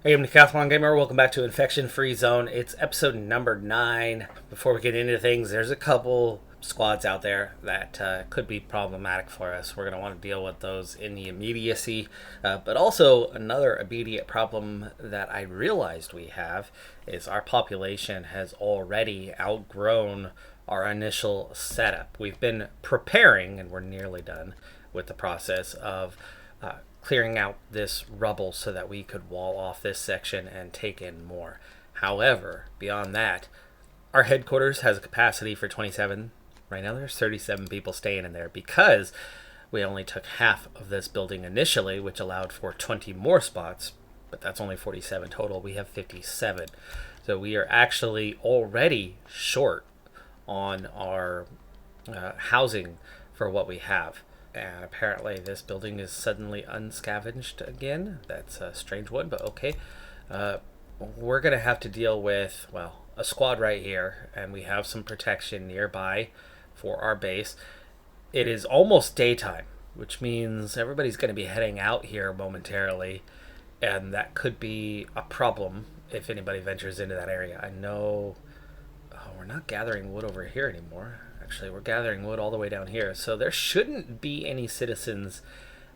Hey, I'm Decathlon Gamer. Welcome back to Infection Free Zone. It's episode number 9. Before we get into things, there's a couple squads out there that could be problematic for us. We're going to want to deal with those in the immediacy. But also, another immediate problem that I realized we have is our population has already outgrown our initial setup. We've been preparing, and we're nearly done with the process of clearing out this rubble so that we could wall off this section and take in more. However, beyond that, our headquarters has a capacity for 27. Right now there's 37 people staying in there because we only took half of this building initially, which allowed for 20 more spots, but that's only 47 total. We have 57. So we are actually already short on our housing for what we have. And apparently this building is suddenly unscavenged again. That's a strange one, but okay. We're going to have to deal with, well, a squad right here, and we have some protection nearby for our base. It is almost daytime, which means everybody's going to be heading out here momentarily, and that could be a problem if anybody ventures into that area. I know we're not gathering wood over here anymore. Actually, we're gathering wood all the way down here, so there shouldn't be any citizens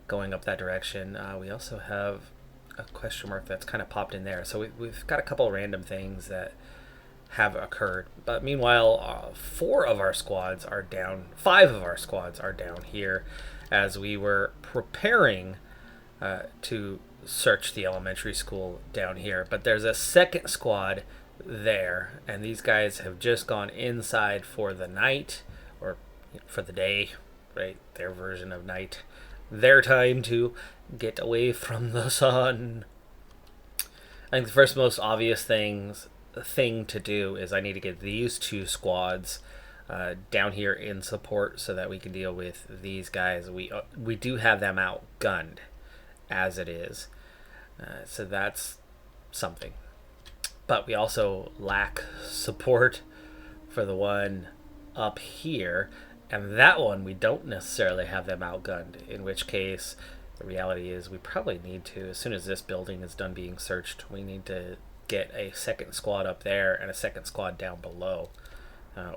going up that direction. We also have a question mark that's kind of popped in there, so we've got a couple random things that have occurred. But meanwhile, 4 of our squads are down. 5 of our squads are down here as we were preparing to search the elementary school down here. But there's a second squad there, and these guys have just gone inside for the night, or for the day, right? Their version of night, their time to get away from the sun. I think the first most obvious thing to do is I need to get these 2 squads down here in support so that we can deal with these guys. We do have them outgunned as it is, so that's something. But we also lack support for the one up here, and that one we don't necessarily have them outgunned, in which case the reality is we probably need to, as soon as this building is done being searched, we need to get a second squad up there and a second squad down below,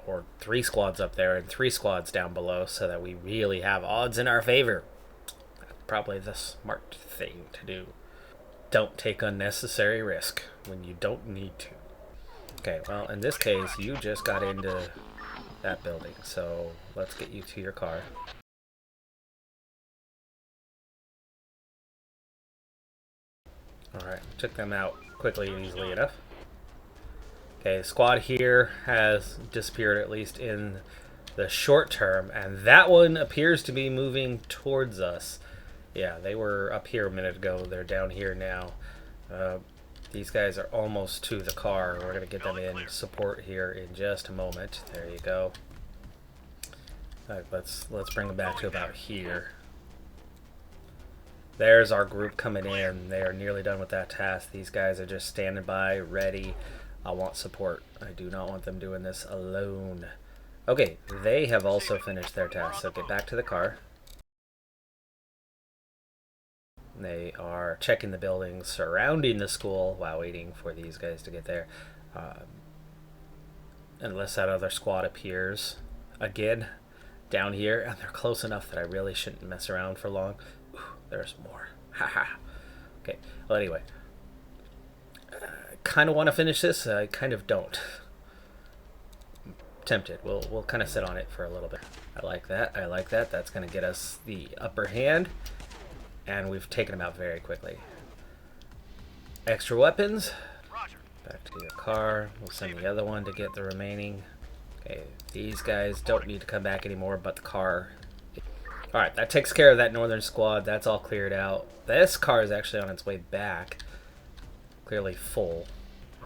or 3 squads up there and 3 squads down below, so that we really have odds in our favor. That's probably the smart thing to do. Don't take unnecessary risk when you don't need to. Okay, well, in this case, you just got into that building, so let's get you to your car. Alright, took them out quickly and easily enough. Okay, the squad here has disappeared, at least in the short term, and that one appears to be moving towards us. Yeah, they were up here a minute ago. They're down here now. These guys are almost to the car. We're going to get them in support here in just a moment. There you go. Right, let's bring them back to about here. There's our group coming in. They are nearly done with that task. These guys are just standing by, ready. I want support. I do not want them doing this alone. Okay, they have also finished their task, so get back to the car. They are checking the buildings surrounding the school while waiting for these guys to get there. Unless that other squad appears again down here, and they're close enough that I really shouldn't mess around for long. Ooh, there's more. Haha. Okay, well anyway. I kind of want to finish this. I kind of don't. I'm tempted. We'll kind of sit on it for a little bit. I like that. I like that. That's going to get us the upper hand. And we've taken them out very quickly. Extra weapons. Back to your car. We'll send the other one to get the remaining. Okay, these guys don't need to come back anymore, but the car. Alright, that takes care of that northern squad. That's all cleared out. This car is actually on its way back. Clearly full.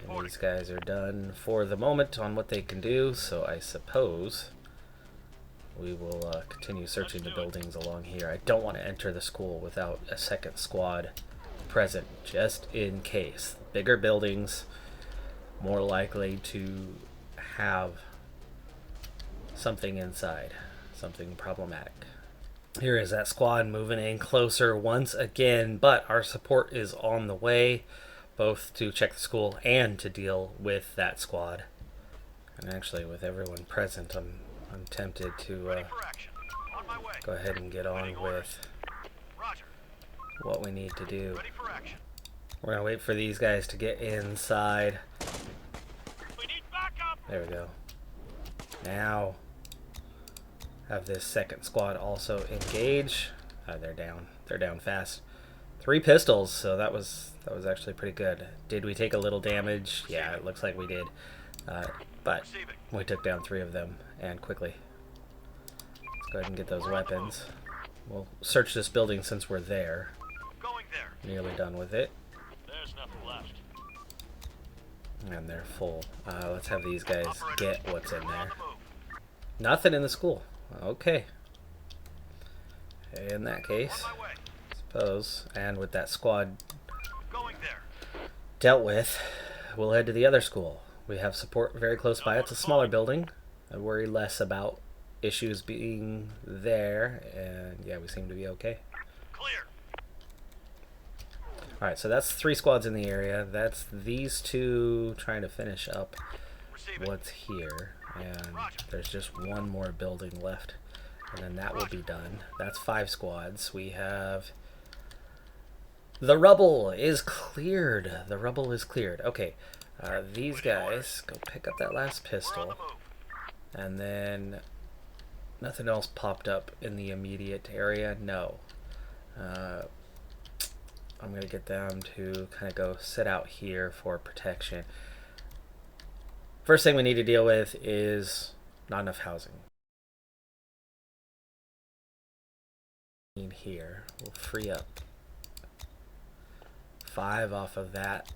And these guys are done for the moment on what they can do, so I suppose we will continue searching the buildings along here. I don't want to enter the school without a second squad present, just in case. Bigger buildings, more likely to have something inside, something problematic. Here is that squad moving in closer once again, but our support is on the way. both to check the school and to deal with that squad. And actually, with everyone present, I'm tempted to go ahead and get on with what we need to do. We're gonna wait for these guys to get inside. There we go. Now, have this second squad also engage. They're down. They're down fast. 3 pistols, so that was actually pretty good. Did we take a little damage? Yeah, it looks like we did. But we took down 3 of them, and quickly. Let's go ahead and get those weapons. We'll search this building since we're there. Nearly done with it. There's nothing left. And they're full. Let's have these guys get what's in there. Nothing in the school. Okay. In that case, suppose, and with that squad dealt with, we'll head to the other school. We have support very close by. It's a smaller building. I worry less about issues being there, and yeah, we seem to be okay. Clear. Alright, so that's 3 squads in the area. That's these 2 trying to finish up what's here. And there's just 1 more building left. And then that will be done. That's 5 squads. We have... The rubble is cleared. The rubble is cleared. Okay, these guys, go pick up that last pistol. And then... Nothing else popped up in the immediate area? No. I'm going to get them to kind of go sit out here for protection. First thing we need to deal with is not enough housing. In here, we'll free up 5 off of that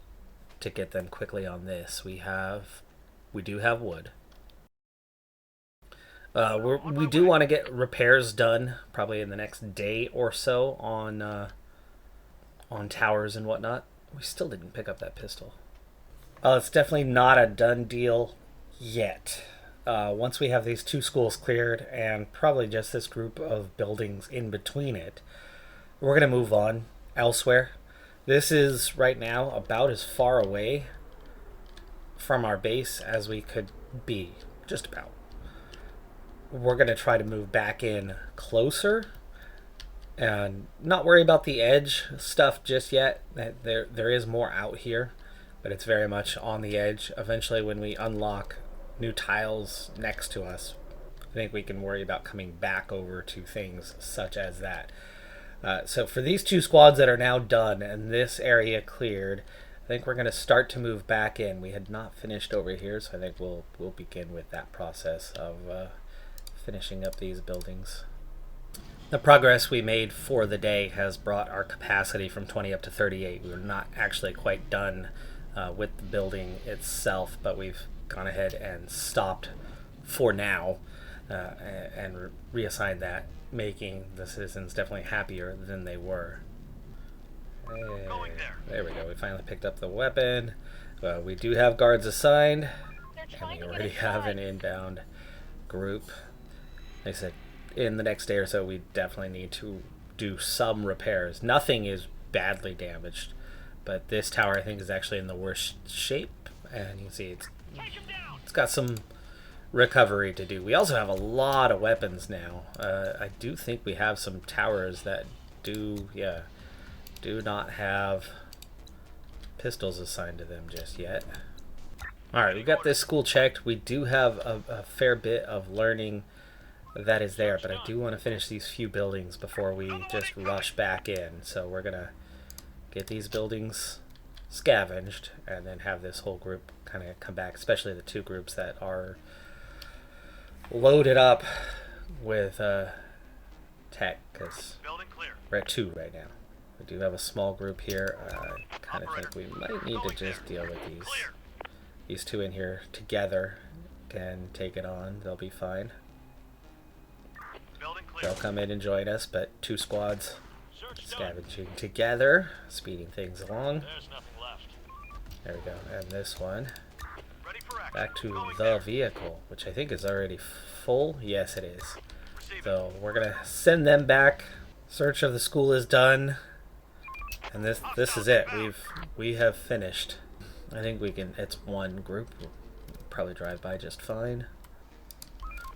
to get them quickly on this. We do have wood. We do want to get repairs done probably in the next day or so on towers and whatnot. We still didn't pick up that pistol. It's definitely not a done deal yet. Once we have these 2 schools cleared and probably just this group of buildings in between it, we're going to move on elsewhere. This is right now about as far away from our base as we could be, just about. We're going to try to move back in closer and not worry about the edge stuff just yet. There is more out here, but it's very much on the edge. Eventually, when we unlock new tiles next to us, I think we can worry about coming back over to things such as that. So for these 2 squads that are now done and this area cleared, I think we're going to start to move back in. We had not finished over here, so I think we'll begin with that process of finishing up these buildings. The progress we made for the day has brought our capacity from 20 up to 38. We're not actually quite done with the building itself, but we've gone ahead and stopped for now and reassigned that, making the citizens definitely happier than they were. Hey, there we go. We finally picked up the weapon. We do have guards assigned, and we already have an inbound group. Like I said, in the next day or so, we definitely need to do some repairs. Nothing is badly damaged, but this tower I think is actually in the worst shape, and you can see it's got some recovery to do. We also have a lot of weapons now. I do think we have some towers that do not have pistols assigned to them just yet. Alright, we got this school checked. We do have a fair bit of learning that is there, but I do want to finish these few buildings before we just rush back in. So we're gonna get these buildings scavenged and then have this whole group kind of come back, especially the 2 groups that are loaded up with tech, because we're at 2 right now. We do have a small group here. I kind of think we might need to just deal with these 2 in here together. Can take it on. They'll be fine. They'll come in and join us, but 2 squads scavenging together, speeding things along. There we go. And this one back to the vehicle, which I think is already full. Yes, it is. So we're gonna send them back. Search of the school is done, And this is it. We have finished. I think we can. It's one group. We'll probably drive by just fine.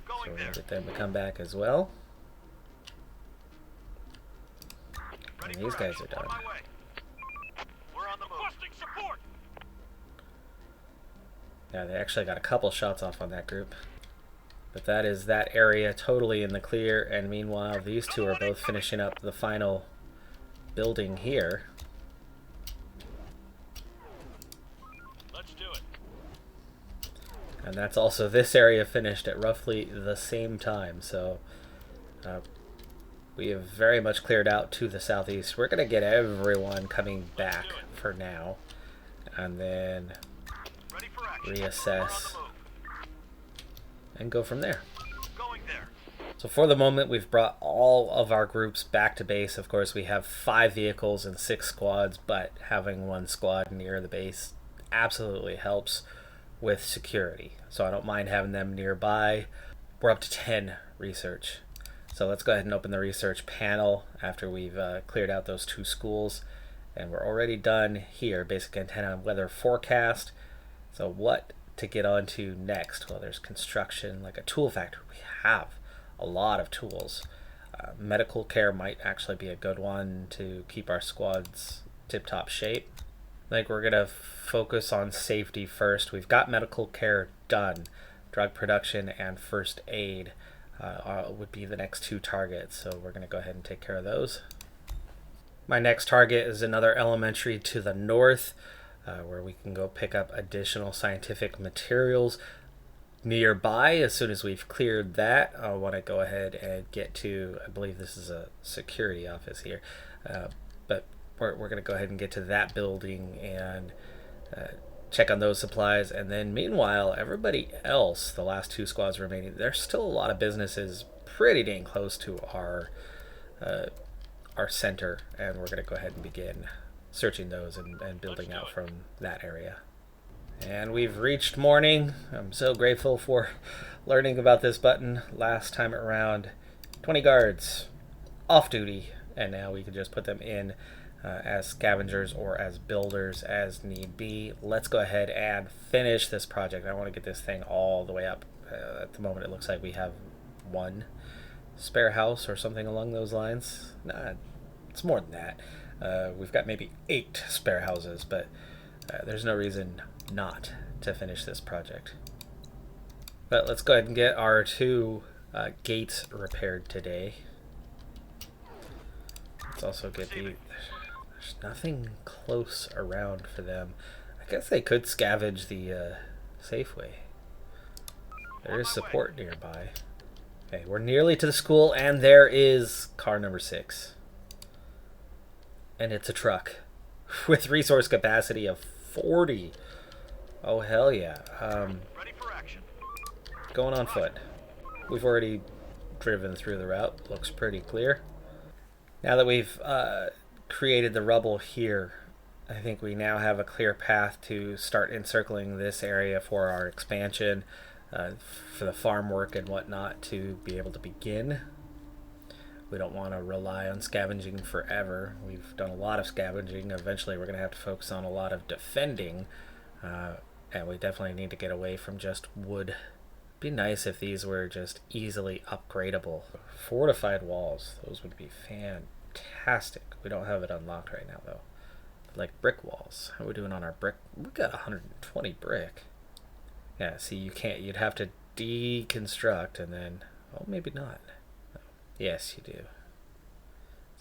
So we're gonna get them to come back as well. And these guys are done. We're on the move. Support. Yeah, they actually got a couple shots off on that group. But that is that area totally in the clear. And meanwhile, these two are both finishing up the final building here. Let's do it. And that's also this area finished at roughly the same time. So we have very much cleared out to the southeast. We're going to get everyone coming back for now. And then reassess and go from there. Going there. So for the moment, we've brought all of our groups back to base. Of course, we have 5 vehicles and 6 squads, but having one squad near the base absolutely helps with security. So I don't mind having them nearby. We're up to 10 research. So let's go ahead and open the research panel after we've cleared out those 2 schools. And we're already done here, basic antenna weather forecast. So what to get onto next? Well, there's construction, like a tool factory. We have a lot of tools. Medical care might actually be a good one to keep our squads tip-top shape. I think we're going to focus on safety first. We've got medical care done. Drug production and first aid would be the next 2 targets, so we're going to go ahead and take care of those. My next target is another elementary to the north, where we can go pick up additional scientific materials. Nearby, as soon as we've cleared that, I want to go ahead and get to, I believe this is a security office here, but we're going to go ahead and get to that building and check on those supplies. And then meanwhile, everybody else, the last 2 squads remaining, there's still a lot of businesses pretty dang close to our center, and we're going to go ahead and begin searching those and building out from that area. And we've reached morning. I'm so grateful for learning about this button last time around. 20 guards off duty, and now we can just put them in as scavengers or as builders as need be. Let's go ahead and finish this project. I want to get this thing all the way up. At the moment, it looks like we have 1 spare house or something along those lines. Nah, it's more than that. We've got maybe 8 spare houses, but there's no reason not to finish this project. But let's go ahead and get our 2 gates repaired today. Let's also get there's nothing close around for them. I guess they could scavenge the Safeway. There is support nearby. Okay, we're nearly to the school, and there is car number 6. And it's a truck with resource capacity of 40. Oh, hell yeah. Ready for action. Going on foot. We've already driven through the route. Looks pretty clear. Now that we've created the rubble here, I think we now have a clear path to start encircling this area for our expansion, for the farm work and whatnot to be able to begin. We don't want to rely on scavenging forever. We've done a lot of scavenging. Eventually we're going to have to focus on a lot of defending, and we definitely need to get away from just wood. It'd be nice if these were just easily upgradable. Fortified walls, those would be fantastic. We don't have it unlocked right now though. Like brick walls, how are we doing on our brick? We got 120 brick. Yeah, see, you can't, you'd have to deconstruct and then, oh, maybe not. Yes, you do.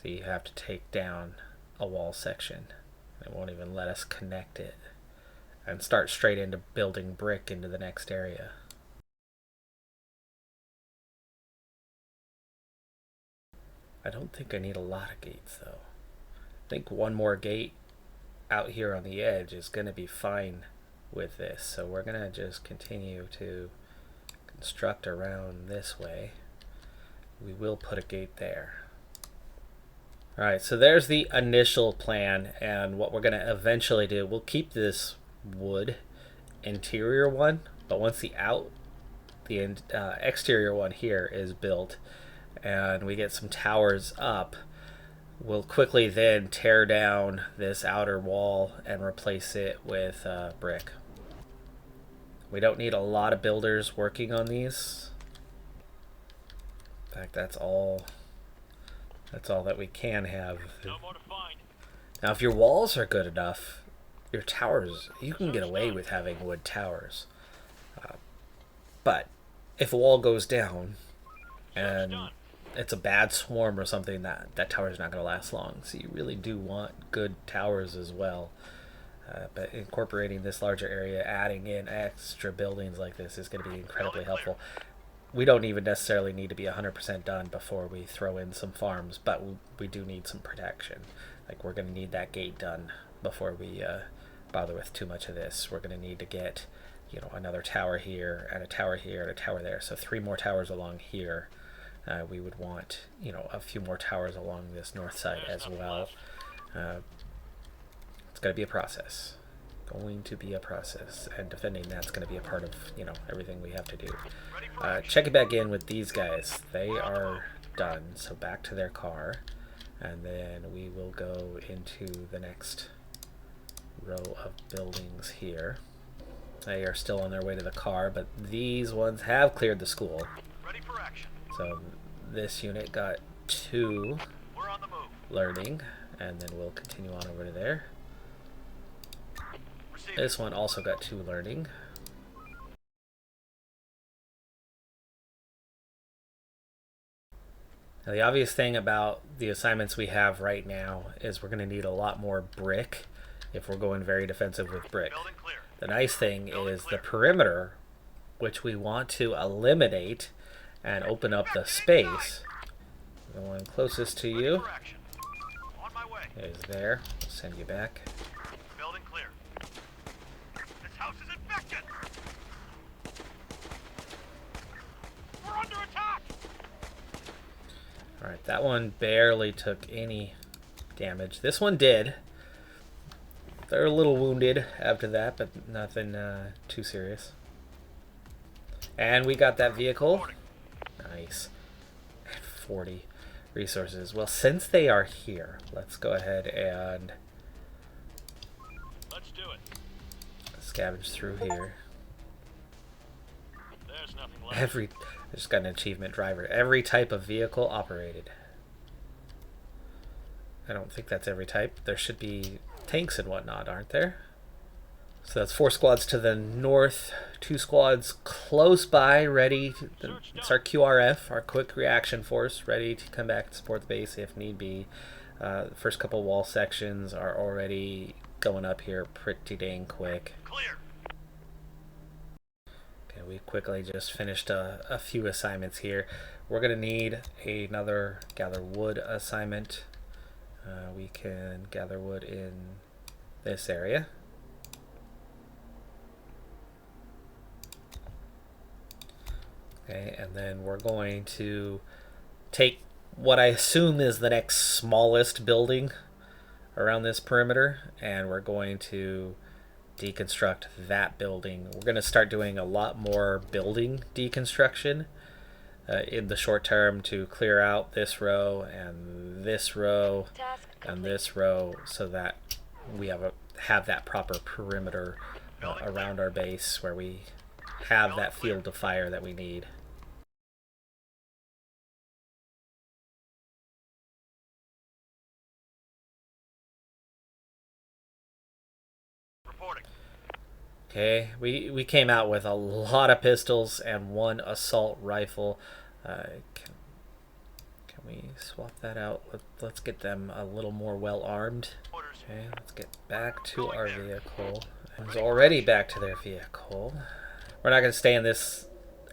So you have to take down a wall section. It won't even let us connect it and start straight into building brick into the next area. I don't think I need a lot of gates though. I think 1 more gate out here on the edge is going to be fine with this. So we're going to just continue to construct around this way. We will put a gate there. Alright, so there's the initial plan, and what we're going to eventually do, we'll keep this wood interior one, but once the exterior one here is built and we get some towers up, We'll quickly then tear down this outer wall and replace it with brick. We don't need a lot of builders working on these. In fact, that's all that we can have. No more to find. Now, if your walls are good enough, your towers, you can get away with having wood towers. But if a wall goes down and it's a bad swarm or something, that tower's not going to last long. So you really do want good towers as well. But incorporating this larger area, adding in extra buildings like this is going to be incredibly helpful. We don't even necessarily need to be 100% done before we throw in some farms, but we do need some protection. Like, we're going to need that gate done before we bother with too much of this. We're going to need to get, another tower here, and a tower here, and a tower there. So 3 more towers along here. We would want, a few more towers along this north side as well. It's going to be a process. Going to be a process, and defending that's going to be a part of, everything we have to do. Check it back in with these guys. They are done, so back to their car, and then we will go into the next row of buildings here. They are still on their way to the car, but these ones have cleared the school. Ready for action. So this unit got 2 We're on the move. learning, and then we'll continue on over to there. Receiving. This one also got 2 learning. Now, the obvious thing about the assignments we have right now is we're going to need a lot more brick if we're going very defensive with brick. Building clear. The nice thing is the perimeter, which we want to eliminate and open up the space. The one closest to Ready you for action. On my way. is there. I'll send you back. Building clear. This house is infected. We're under attack. Alright, that one barely took any damage. This one did. They're a little wounded after that, but nothing too serious. And we got that vehicle. Nice. 40 resources. Well, since they are here, let's go ahead and Let's do it. scavenge through here. There's nothing left. I just got an achievement driver. Every type of vehicle operated. I don't think that's every type. There should be tanks and whatnot, aren't there? So that's 4 squads to the north, 2 squads close by, ready. It's our QRF, our quick reaction force, ready to come back and support the base if need be. The first couple wall sections are already going up here pretty dang quick. Clear. Okay, we quickly just finished a few assignments here. We're going to need another gather wood assignment. We can gather wood in this area. Okay, and then we're going to take what I assume is the next smallest building around this perimeter, and we're going to deconstruct that building. We're going to start doing a lot more building deconstruction in the short term to clear out this row and this row and this row, so that we have that proper perimeter around our base where we have that field of fire that we need. Reporting. Okay, we came out with a lot of pistols and 1 assault rifle. Can we swap that out? Let's get them a little more well armed. Orders. Okay, let's get back to our vehicle. It's already back to their vehicle. We're not going to stay in this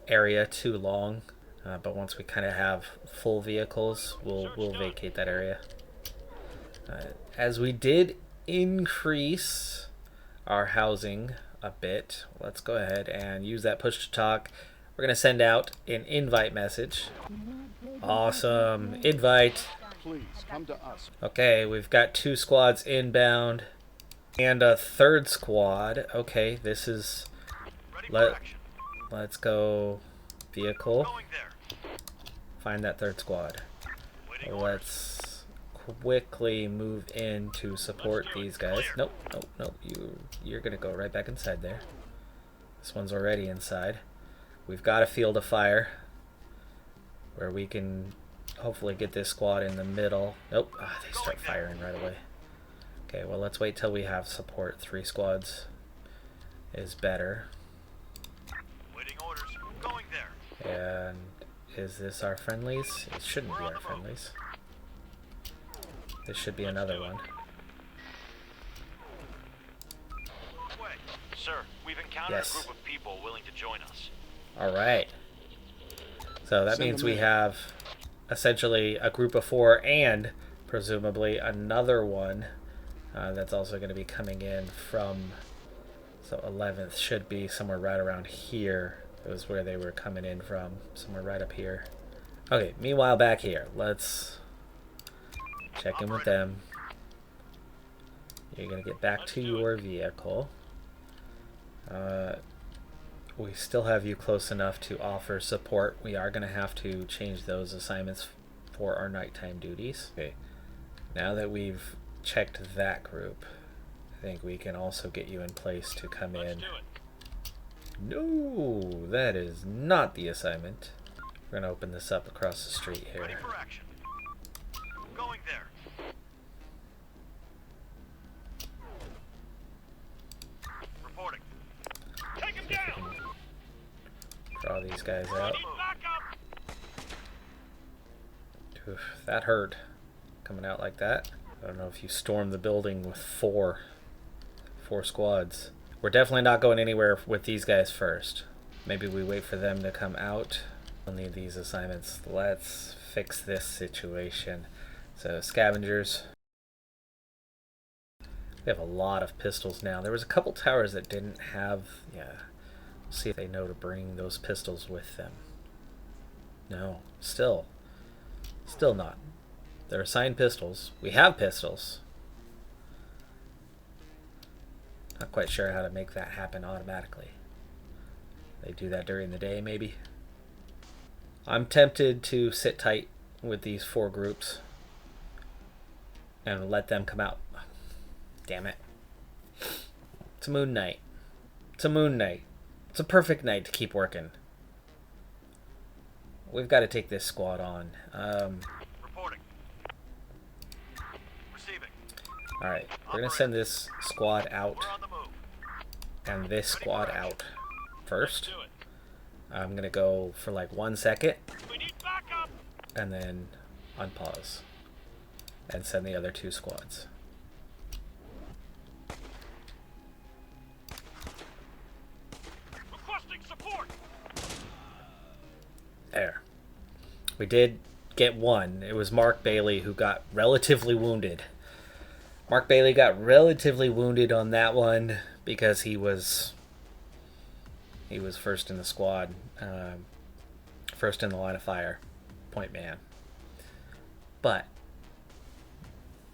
area too long, but once we kind of have full vehicles, we'll vacate that area. As we did increase our housing a bit, let's go ahead and use that push to talk. We're going to send out an invite message. Awesome. Invite. Please come to us. Okay, we've got 2 squads inbound and a 3rd squad. Okay, this is... Ready for action. Let's go vehicle. Going there. Find that 3rd squad. Waiting orders. Let's quickly move in to support these guys. Nope, nope, nope. You're gonna go right back inside there. This one's already inside. We've got a field of fire where we can hopefully get this squad in the middle. Nope, they start firing right away. Okay, well, let's wait till we have support. 3 squads is better. Waiting orders. Going there. And is this our friendlies? It shouldn't be our friendlies. This should be another one. Wait. Sir, we've encountered Yes. a group of people willing to join us. Alright. So that Send means them we in. have essentially a group of 4 and presumably another one that's also going to be coming in from... So 11th should be somewhere right around here. It was where they were coming in from. Somewhere right up here. Okay, meanwhile back here. Let's check in with them. You're going to get back to your vehicle. We still have you close enough to offer support. We are going to have to change those assignments for our nighttime duties. Okay. Now that we've checked that group, I think we can also get you in place to come in. Do it. No, that is not the assignment. We're going to open this up across the street here. Ready for action. Going there. Reporting. Take him down. Draw these guys out. Ready, back up. Oof, that hurt. Coming out like that. I don't know if you storm the building with four squads. We're definitely not going anywhere with these guys first. Maybe we wait for them to come out. We'll need these assignments. Let's fix this situation. So scavengers. We have a lot of pistols now. There was a couple towers that didn't have... Yeah. We'll see if they know to bring those pistols with them. No. Still not. They're assigned pistols. We have pistols. Not quite sure how to make that happen automatically. They do that during the day, maybe. I'm tempted to sit tight with these 4 groups and let them come out. Damn it. It's a moon night. It's a moon night. It's a perfect night to keep working. We've got to take this squad on. Reporting. Receiving. Alright, we're going to send this squad out We're on the move. and this squad out first. Do it. I'm going to go for like 1 second We need backup. and then unpause and send the other 2 squads. Requesting support. There. We did get one. It was Mark Bailey who got relatively wounded. Mark Bailey got relatively wounded on that one because he was first in the squad, first in the line of fire, point man. But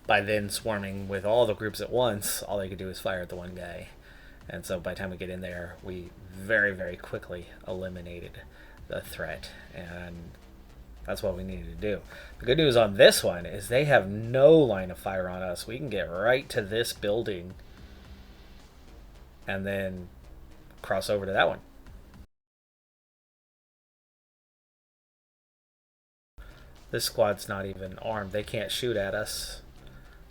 by then swarming with all the groups at once, all they could do is fire at the one guy. And so by the time we get in there, we very, very quickly eliminated the threat. And that's what we needed to do. The good news on this one is they have no line of fire on us. We can get right to this building and then cross over to that one. This squad's not even armed. They can't shoot at us.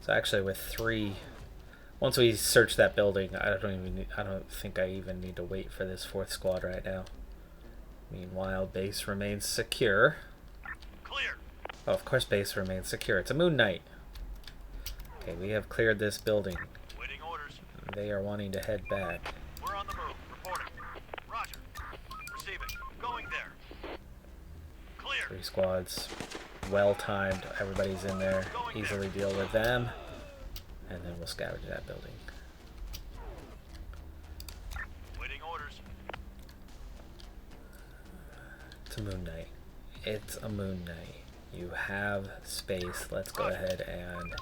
So actually with 3, once we search that building, I don't think I even need to wait for this 4th squad right now. Meanwhile, base remains secure. Clear. Oh, of course base remains secure. It's a moon night. Okay, we have cleared this building. Waiting orders. They are wanting to head back. We're on the move. Reporting. Roger. Receiving. Going there. Clear. 3 squads. Well timed. Everybody's in there. Easily deal with them. And then we'll scavenge that building. Waiting orders. It's a moon night. It's a moon night. You have space. Let's go ahead and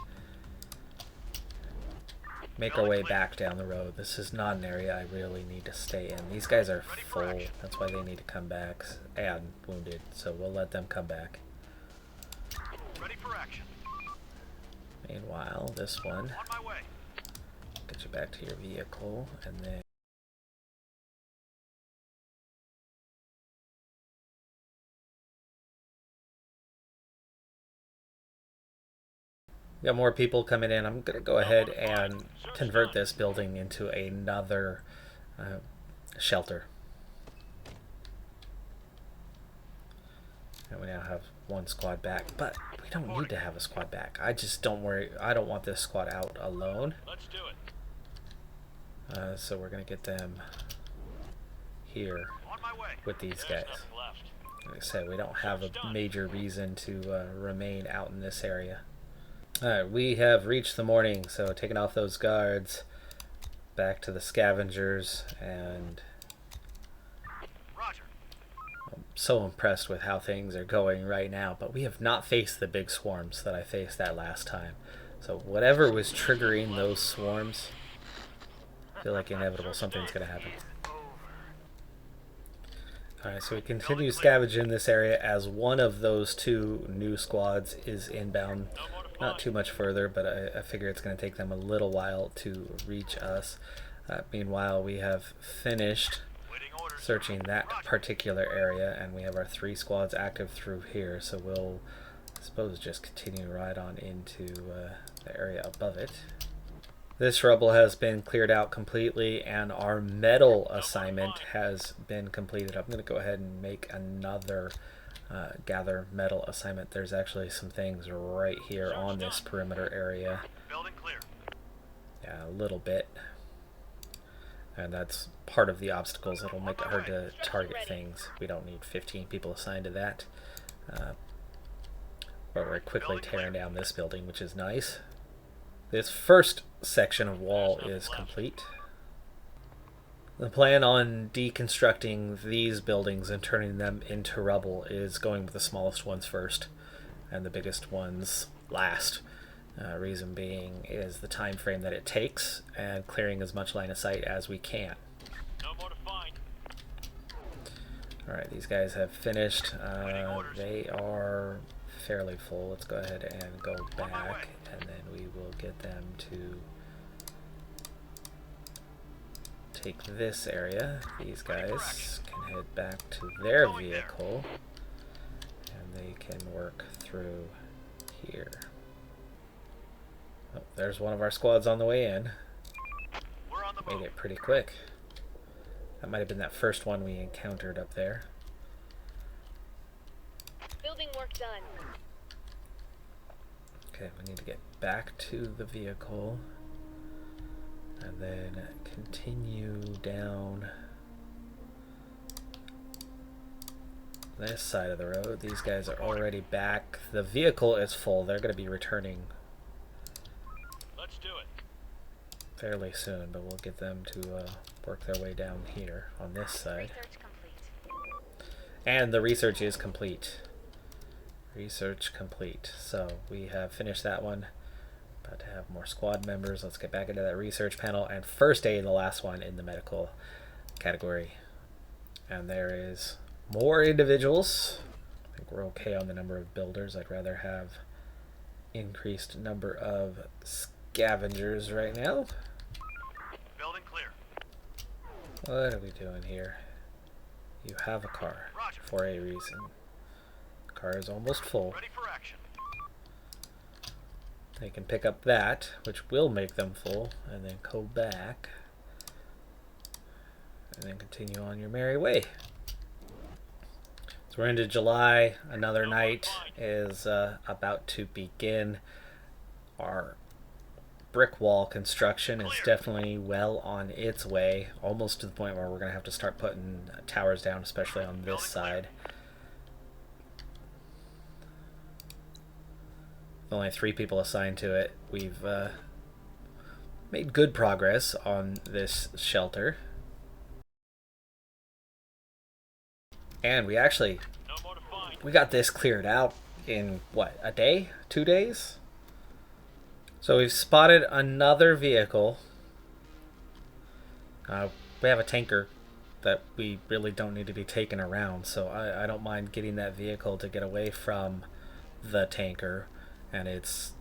make our way back down the road. This is not an area I really need to stay in. These guys are full. That's why they need to come back and wounded. So we'll let them come back. Ready for action. Meanwhile, this one, On my way. get you back to your vehicle, and then got more people coming in. I'm gonna go ahead and convert this building into another shelter. And we now have one squad back, but we don't need to have a squad back. I just don't worry. I don't want this squad out alone. Let's do it. So we're gonna get them here On my way. with these There's guys. nothing left. Like I said, we don't have a major reason to remain out in this area. Alright, we have reached the morning, so taking off those guards, back to the scavengers, and Roger. I'm so impressed with how things are going right now, but we have not faced the big swarms that I faced that last time. So whatever was triggering those swarms, I feel like inevitable something's going to happen. Alright, so we continue scavenging this area as one of those two new squads is inbound. Not too much further, but I figure it's going to take them a little while to reach us. Meanwhile, we have finished searching that particular area, and we have our 3 squads active through here, so we'll, I suppose, just continue right on into the area above it. This rubble has been cleared out completely, and our metal assignment has been completed. I'm going to go ahead and make another gather metal assignment. There's actually some things right here on this perimeter area. Building clear. Yeah, a little bit. And that's part of the obstacles that'll make it hard to target things. We don't need 15 people assigned to that. But we're quickly tearing down this building, which is nice. This first section of wall is complete. The plan on deconstructing these buildings and turning them into rubble is going with the smallest ones first and the biggest ones last. Reason being is the time frame that it takes and clearing as much line of sight as we can. No more to find. Alright, these guys have finished. They are fairly full. Let's go ahead and go back, and then we will get them to take this area. These guys can head back to their vehicle, and they can work through here. Oh, there's one of our squads on the way in. We're on the move. Made it pretty quick. That might have been that first one we encountered up there. Building work done. Okay, we need to get back to the vehicle and then continue down this side of the road. These guys are already back. The vehicle is full. They're going to be returning Let's do it. fairly soon, but we'll get them to work their way down here on this side. Research complete. And the research is complete. Research complete. So we have finished that one. About to have more squad members. Let's get back into that research panel. And first aid, the last one in the medical category. And there is more individuals. I think we're okay on the number of builders. I'd rather have increased number of scavengers right now. Building clear. What are we doing here? You have a car Roger. for a reason. Car is almost full. Ready for action. They can pick up that, which will make them full, and then go back, and then continue on your merry way. So we're into July. Another night is about to begin. Our brick wall construction is definitely well on its way, almost to the point where we're going to have to start putting towers down, especially on this side. With only 3 people assigned to it, we've made good progress on this shelter. And we actually, No more to find. we got this cleared out in, what, a day? 2 days? So we've spotted another vehicle. We have a tanker that we really don't need to be taken around, so I don't mind getting that vehicle to get away from the tanker. And it's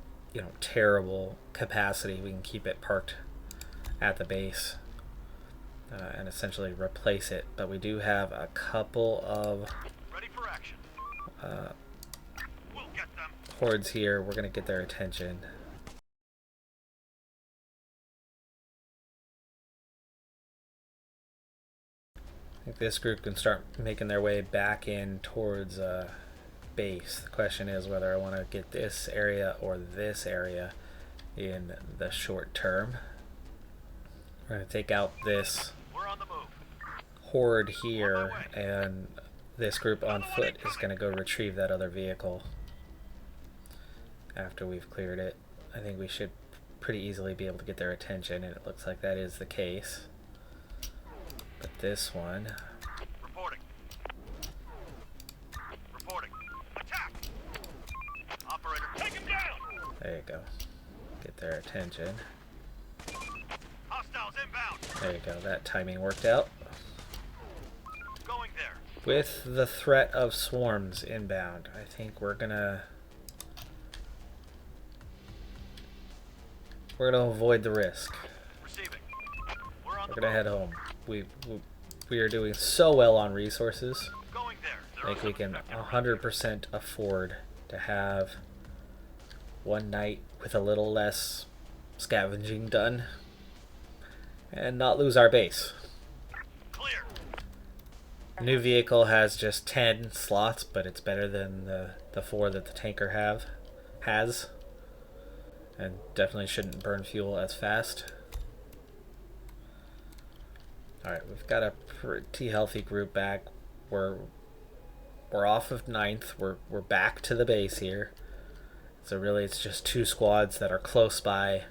terrible capacity, we can keep it parked at the base and essentially replace it. But we do have a couple of Ready for action. We'll get them. hordes here. We're going to get their attention. I think this group can start making their way back in towards base. The question is whether I want to get this area or this area in the short term. We're going to take out this We're on the move. horde here, and this group on foot is going to go retrieve that other vehicle after we've cleared it. I think we should pretty easily be able to get their attention, and it looks like that is the case. But this one... Reporting. Reporting. Attack! Operator, take him down! There you go. Get their attention. Hostiles inbound. There you go. That timing worked out. Going there. With the threat of swarms inbound, I think we're gonna avoid the risk. Receiving. We're on We're the gonna move. head home. We are doing so well on resources. Going there. I think we can 100% afford to have one night with a little less scavenging done and not lose our base. Clear. The new vehicle has just 10 slots, but it's better than the 4 that the tanker has. And definitely shouldn't burn fuel as fast. Alright, we've got a pretty healthy group back. We're off of 9th. We're back to the base here. So really it's just 2 squads that are close by,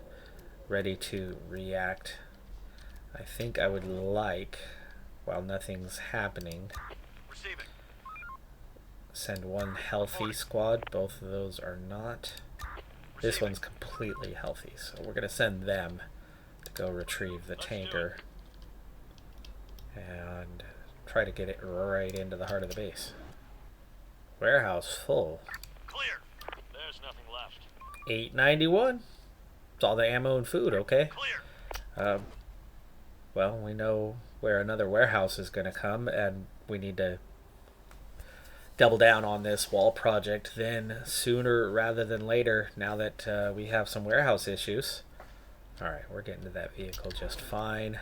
ready to react. I think I would like, while nothing's happening, Receiving. send one healthy squad. Both of those are not. This one's completely healthy, so we're going to send them to go retrieve the tanker and try to get it right into the heart of the base. Warehouse full. Clear. There's nothing left. 891. It's all the ammo and food, okay? Clear. Well, we know where another warehouse is going to come, and we need to double down on this wall project then sooner rather than later, now that we have some warehouse issues. Alright, we're getting to that vehicle just fine.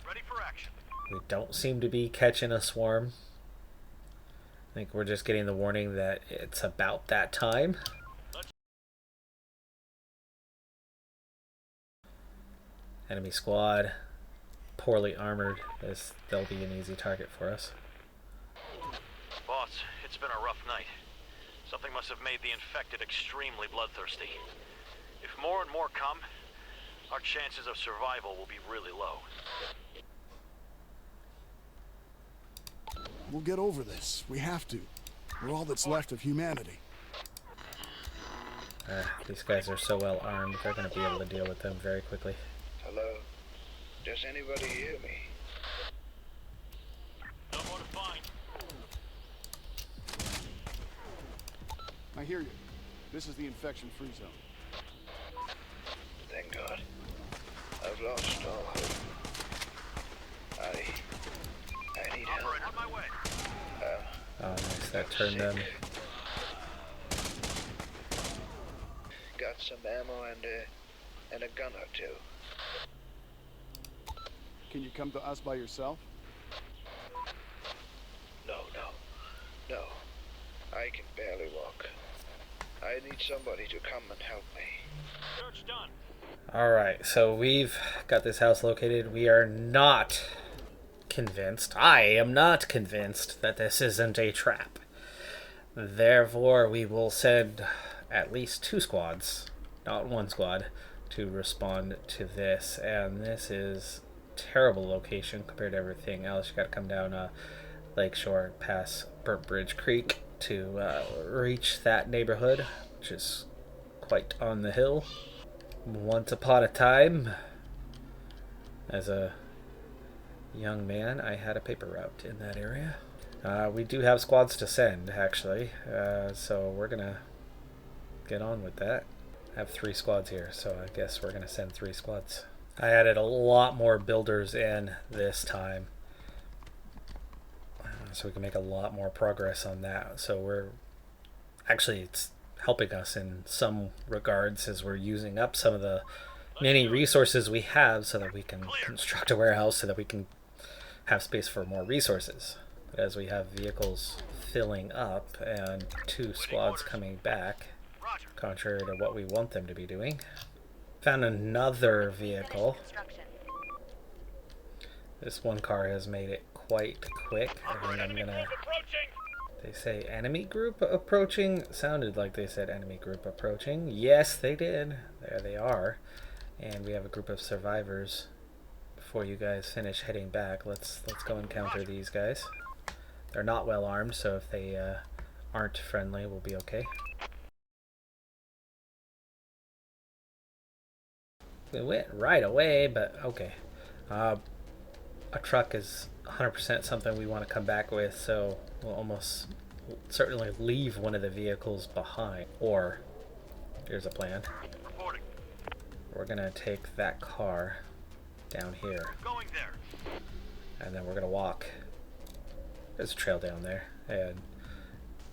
Ready for action. We don't seem to be catching a swarm. I think we're just getting the warning that it's about that time. Enemy squad, poorly armored, as they'll be an easy target for us. Boss, it's been a rough night. Something must have made the infected extremely bloodthirsty. If more and more come, our chances of survival will be really low. We'll get over this. We have to. We're all that's left of humanity. These guys are so well armed, they're going to be able to deal with them very quickly. Hello? Does anybody hear me? No more to find. I hear you. This is the infection-free zone. Thank God. I've lost all hope. I need help. Operator, on my way. Oh, nice. That turned them. Got some ammo and a gun or two. Can you come to us by yourself? No. I can barely walk. I need somebody to come and help me. Search done. Alright, so we've got this house located. We are not convinced, I am not convinced, that this isn't a trap. Therefore, we will send at least 2 squads, not 1 squad, to respond to this. And this is a terrible location compared to everything else. You got to come down Lakeshore, pass Burnt Bridge Creek to reach that neighborhood, which is quite on the hill. Once upon a time, as a young man, I had a paper route in that area. We do have squads to send, actually, so we're gonna get on with that. I have 3 squads here, so I guess we're going to send 3 squads. I added a lot more builders in this time, so we can make a lot more progress on that. So we're actually, it's helping us in some regards as we're using up some of the many resources we have so that we can construct a warehouse so that we can have space for more resources. But as we have vehicles filling up and 2 squads coming back, contrary to what we want them to be doing, found another vehicle. This one car has made it quite quick. I think I'm gonna... They say enemy group approaching? Sounded like they said enemy group approaching. Yes, they did. There they are. And we have a group of survivors. Before you guys finish heading back, let's go encounter these guys. They're not well armed, so if they aren't friendly, we'll be okay. We went right away, but okay. A truck is 100% something we want to come back with, so we'll almost certainly leave one of the vehicles behind. Or, here's a plan. Reporting. We're going to take that car down here. Going there. And then we're going to walk. There's a trail down there. And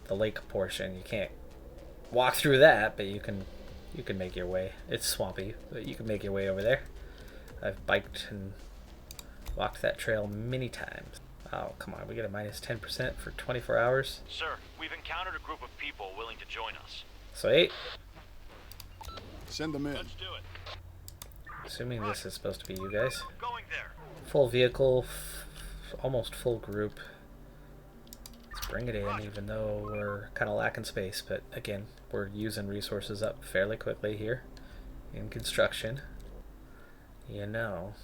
the lake portion, you can't walk through that, but you can make your way. It's swampy, but you can make your way over there. I've biked and walked that trail many times. Oh, come on, we get a minus 10% for 24 hours. Sir, we've encountered a group of people willing to join us. Sweet. Send them in. Let's do it. Assuming this is supposed to be you guys. Going there. Full vehicle, almost full group. Let's bring it in, even though we're kind of lacking space. But again, we're using resources up fairly quickly here in construction. You know,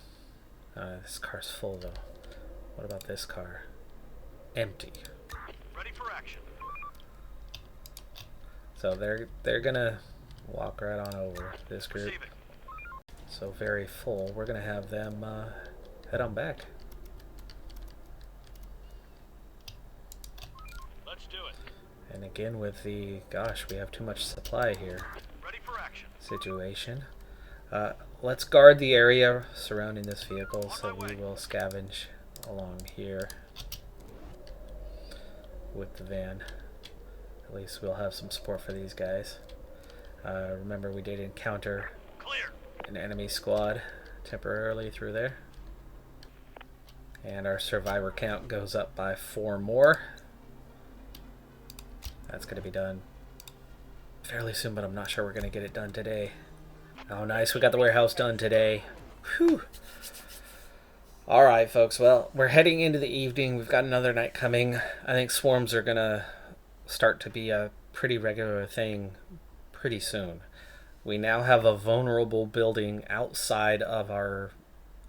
this car's full though. What about this car? Empty. Ready for action. So they're gonna walk right on over this group. Receiving. So very full. We're gonna have them head on back. Let's do it. And again with the, gosh, we have too much supply here Ready for action. situation. Let's guard the area surrounding this vehicle, so we will scavenge along here with the van. At least we'll have some support for these guys. Remember, we did encounter Clear. an enemy squad temporarily through there. And our survivor count goes up by 4 more. That's going to be done fairly soon, but I'm not sure we're going to get it done today. Oh, nice. We got the warehouse done today. Whew. Alright, folks. Well, we're heading into the evening. We've got another night coming. I think swarms are going to start to be a pretty regular thing pretty soon. We now have a vulnerable building outside of our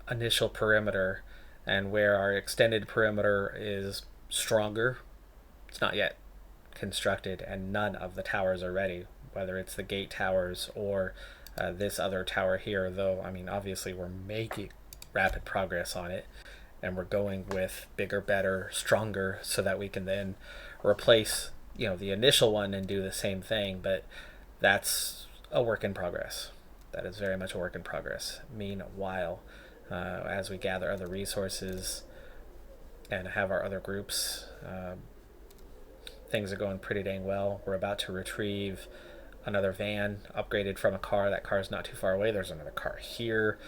initial perimeter, and where our extended perimeter is stronger. It's not yet constructed, and none of the towers are ready, whether it's the gate towers or this other tower here, though, I mean, obviously we're making rapid progress on it, and we're going with bigger, better, stronger, so that we can then replace, you know, the initial one and do the same thing. But that's a work in progress. That is very much a work in progress. Meanwhile, as we gather other resources and have our other groups, things are going pretty dang well. We're about to retrieve another van upgraded from a car. That car is not too far away. There's another car here.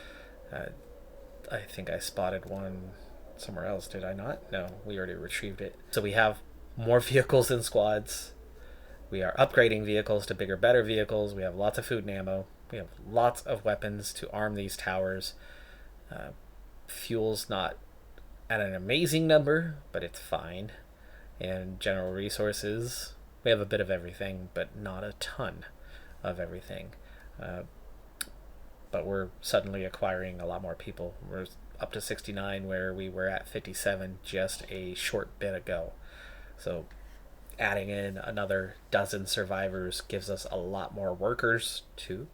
I think I spotted one somewhere else, did I not? No, we already retrieved it. So we have more vehicles and squads. We are upgrading vehicles to bigger, better vehicles. We have lots of food and ammo. We have lots of weapons to arm these towers. Fuel's not at an amazing number, but it's fine. And general resources, we have a bit of everything, but not a ton of everything. But we're suddenly acquiring a lot more people. We're up to 69 where we were at 57 just a short bit ago. So adding in another dozen survivors gives us a lot more workers to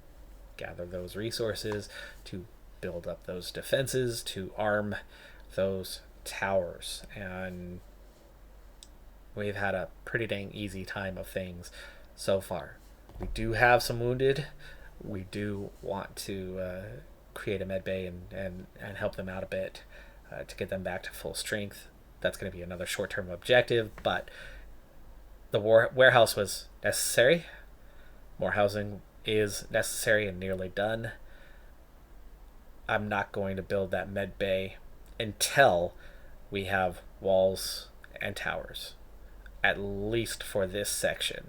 gather those resources, to build up those defenses, to arm those towers. And we've had a pretty dang easy time of things so far. We do have some wounded. we do want to create a med bay and help them out a bit to get them back to full strength. That's going to be another short-term objective, but the warehouse was necessary. More housing is necessary and nearly done. I'm not going to build that med bay until we have walls and towers, at least for this section.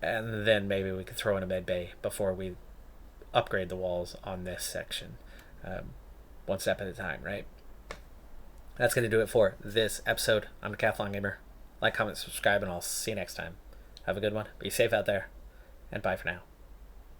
And then maybe we could throw in a med bay before we upgrade the walls on this section. One step at a time, right? That's going to do it for this episode. I'm Decathlon Gamer. Like, comment, subscribe, and I'll see you next time. Have a good one. Be safe out there, and bye for now.